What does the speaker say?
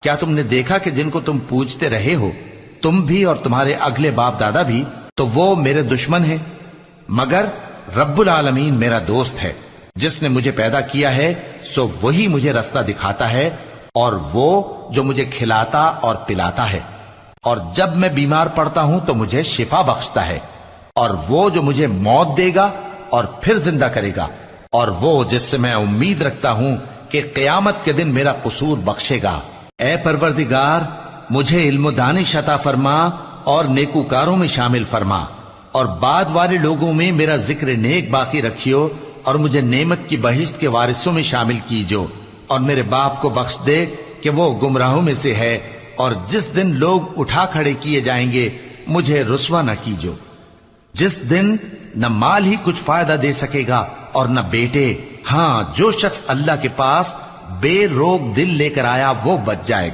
کیا تم نے دیکھا کہ جن کو تم پوجتے رہے ہو تم بھی اور تمہارے اگلے باپ دادا بھی، تو وہ میرے دشمن ہیں، مگر رب العالمین میرا دوست ہے، جس نے مجھے پیدا کیا ہے سو وہی مجھے رستہ دکھاتا ہے، اور وہ جو مجھے کھلاتا اور پلاتا ہے، اور جب میں بیمار پڑتا ہوں تو مجھے شفا بخشتا ہے، اور وہ جو مجھے موت دے گا اور پھر زندہ کرے گا، اور وہ جس سے میں امید رکھتا ہوں کہ قیامت کے دن میرا قصور بخشے گا۔ اے پروردگار، مجھے علم و دانش عطا فرما اور نیکوکاروں میں شامل فرما، اور بعد والے لوگوں میں میرا ذکر نیک باقی رکھیو، اور مجھے نعمت کی بہشت کے وارثوں میں شامل کیجو، اور میرے باپ کو بخش دے کہ وہ گمراہوں میں سے ہے، اور جس دن لوگ اٹھا کھڑے کیے جائیں گے مجھے رسوا نہ کیجو، جس دن نہ مال ہی کچھ فائدہ دے سکے گا اور نہ بیٹے، ہاں جو شخص اللہ کے پاس بے روک دل لے کر آیا وہ بچ جائے گا۔